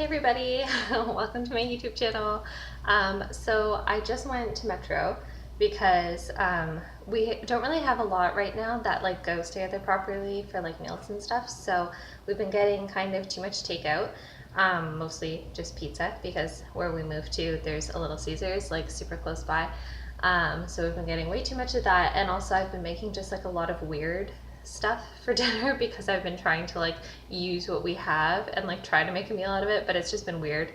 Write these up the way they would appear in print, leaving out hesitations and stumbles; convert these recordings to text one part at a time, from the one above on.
Hey everybody, welcome to my YouTube channel. So I just went to Metro because we don't really have a lot right now that like goes together properly for like meals and stuff. So we've been getting kind of too much takeout, mostly just pizza because where we moved to there's a Little Caesars like super close by. So we've been getting way too much of that, and also I've been making just like a lot of weird stuff for dinner because I've been trying to like use what we have and like try to make a meal out of it, but it's just been weird.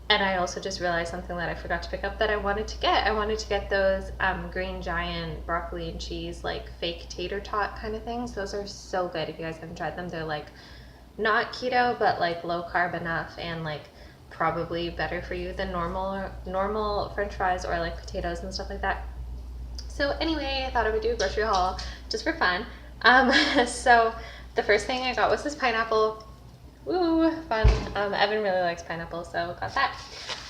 And I also just realized something that I forgot to pick up that I wanted to get. I wanted to get those Green Giant broccoli and cheese like fake tater tot kind of things. Those are so good. If you guys haven't tried them, they're like not keto but like low carb enough and like probably better for you than normal French fries or like potatoes and stuff like that. So anyway, I thought I would do a grocery haul just for fun. So the first thing I got was this pineapple. Woo, fun. Evan really likes pineapple, so got that.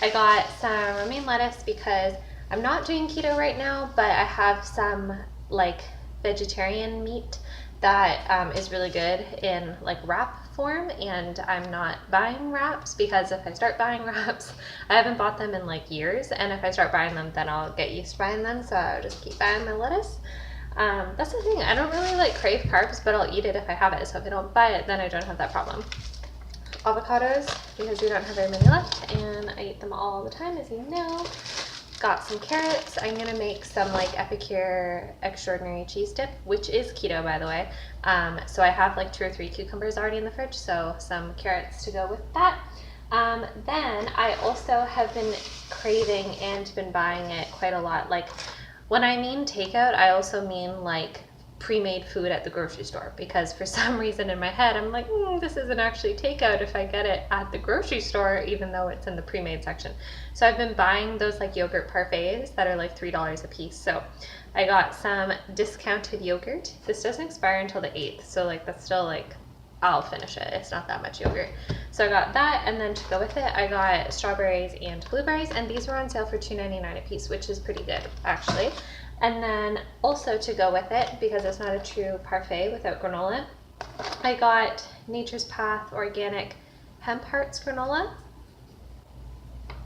I got some romaine lettuce because I'm not doing keto right now, but I have some like vegetarian meat that is really good in like wrap form, and I'm not buying wraps because if I start buying wraps, I haven't bought them in like years, and if I start buying them then I'll get used to buying them, so I'll just keep buying my lettuce. That's the thing, I don't really like crave carbs, but I'll eat it if I have it, so if I don't buy it then I don't have that problem. Avocados because we don't have very many left and I eat them all the time, as you know. Got some carrots. I'm gonna make some like Epicure extraordinary cheese dip, which is keto by the way. So I have like 2 or 3 cucumbers already in the fridge, so some carrots to go with that. Then I also have been craving and been buying it quite a lot. Like when I mean takeout, I also mean like pre-made food at the grocery store, because for some reason in my head I'm like, this isn't actually takeout if I get it at the grocery store, even though it's in the pre-made section. So I've been buying those like yogurt parfaits that are like $3 a piece. So I got some discounted yogurt. This doesn't expire until the 8th, so like that's still like, I'll finish it. It's not that much yogurt. So I got that, and then to go with it I got strawberries and blueberries, and these were on sale for $2.99 a piece, which is pretty good actually. And then also to go with it, because it's not a true parfait without granola, I got Nature's Path Organic Hemp Hearts granola.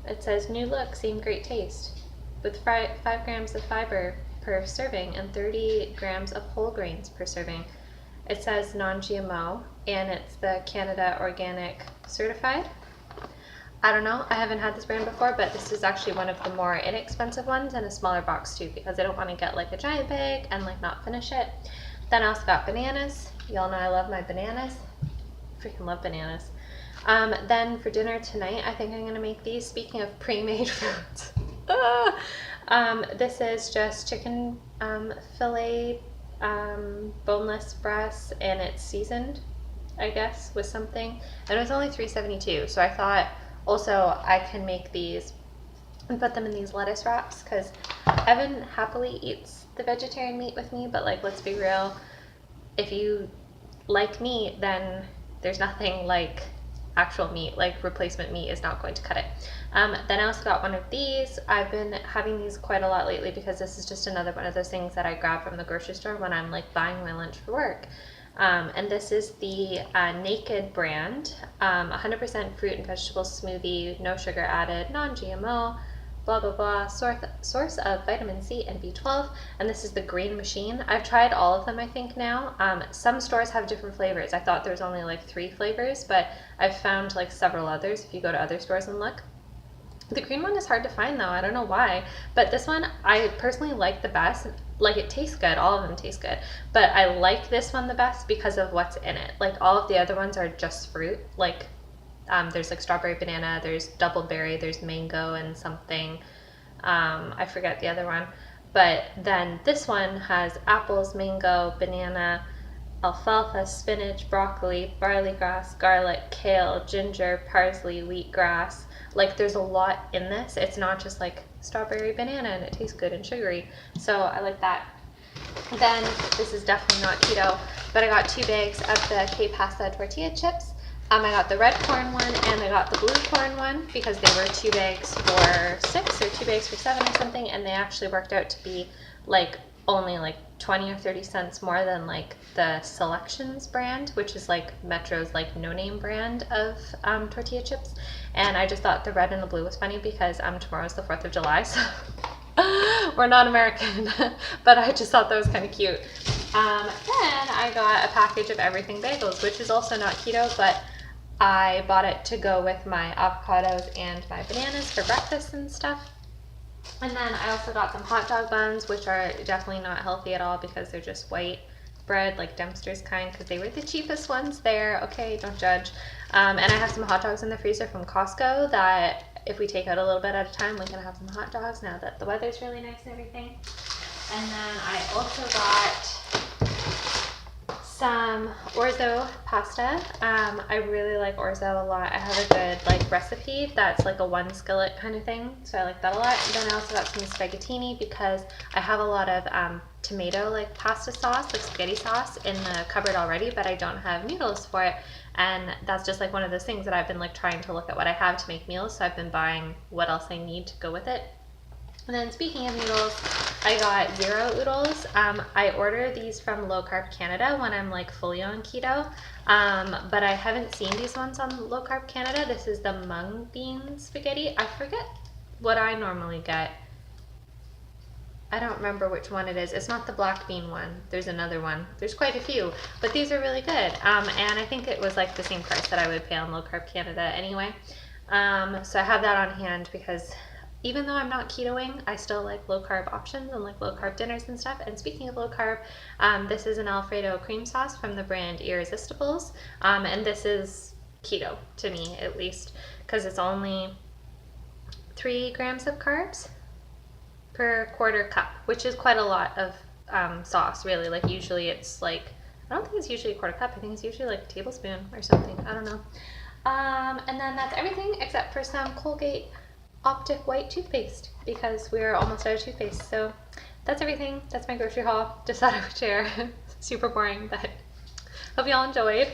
It says new look, same great taste, with 5 grams of fiber per serving and 30 grams of whole grains per serving. It says non-GMO, and it's the Canada Organic certified. I don't know, I haven't had this brand before, but this is actually one of the more inexpensive ones in a smaller box too, because I don't want to get like a giant bag and like not finish it. Then I also got bananas. Y'all know I love my bananas. Freaking love bananas. Then for dinner tonight, I think I'm going to make these. Speaking of pre-made foods. This is just chicken fillet, boneless breast, and it's seasoned, I guess, with something. And it was only $3.72, so I thought also I can make these and put them in these lettuce wraps, because Evan happily eats the vegetarian meat with me, but like, let's be real, if you like meat, then there's nothing like actual meat, like replacement meat is not going to cut it. Then I also got one of these. I've been having these quite a lot lately because this is just another one of those things that I grab from the grocery store when I'm like buying my lunch for work. And this is the Naked brand, 100% fruit and vegetable smoothie, no sugar added, non-GMO, blah blah blah, source of vitamin C and B12, and this is the Green Machine. I've tried all of them I think now. Some stores have different flavors. I thought there was only like 3 flavors, but I've found like several others if you go to other stores and look. The green one is hard to find though, I don't know why, but this one I personally like the best. Like it tastes good, all of them taste good, but I like this one the best because of what's in it. Like all of the other ones are just fruit, like there's like strawberry banana, there's double berry, there's mango and something, I forget the other one, but then this one has apples, mango, banana, alfalfa, spinach, broccoli, barley grass, garlic, kale, ginger, parsley, wheatgrass. Like there's a lot in this. It's not just like strawberry banana and it tastes good and sugary. So I like that. Then this is definitely not keto, but I got 2 bags of the K-Pasta tortilla chips. I got the red corn one and I got the blue corn one because they were 2 bags for $6 or 2 bags for $7 or something, and they actually worked out to be like only like 20 or 30 cents more than like the Selections brand, which is like Metro's like no-name brand of tortilla chips. And I just thought the red and the blue was funny because tomorrow's the 4th of July, so we're not American, but I just thought that was kind of cute. Then I got a package of Everything Bagels, which is also not keto, but I bought it to go with my avocados and my bananas for breakfast and stuff. And then I also got some hot dog buns, which are definitely not healthy at all because they're just white bread, like Dempster's kind, because they were the cheapest ones there. Okay, don't judge. And I have some hot dogs in the freezer from Costco that if we take out a little bit at a time, we can have some hot dogs now that the weather's really nice and everything. And then I also got some orzo pasta. I really like orzo a lot. I have a good like recipe that's like a one skillet kind of thing, so I like that a lot. And then I also got some spaghettini because I have a lot of tomato like pasta sauce, like spaghetti sauce in the cupboard already, but I don't have noodles for it. And that's just like one of those things that I've been like trying to look at what I have to make meals, so I've been buying what else I need to go with it. And then speaking of noodles, I got Zero oodles. I order these from Low Carb Canada when I'm like fully on keto, but I haven't seen these ones on Low Carb Canada. This is the mung bean spaghetti. I forget what I normally get. I don't remember which one it is. It's not the black bean one. There's another one. There's quite a few, but these are really good. And I think it was like the same price that I would pay on Low Carb Canada anyway. So I have that on hand because even though I'm not ketoing, I still like low carb options and like low carb dinners and stuff. And speaking of low carb, this is an Alfredo cream sauce from the brand Irresistibles. And this is keto to me, at least, because it's only 3 grams of carbs per quarter cup, which is quite a lot of sauce, really. Like usually it's like, I don't think it's usually a quarter cup. I think it's usually like a tablespoon or something. I don't know. And then that's everything except for some Colgate Optic White toothpaste because we're almost out of toothpaste. So that's everything. That's my grocery haul. Just thought I would share. Super boring, but hope you all enjoyed.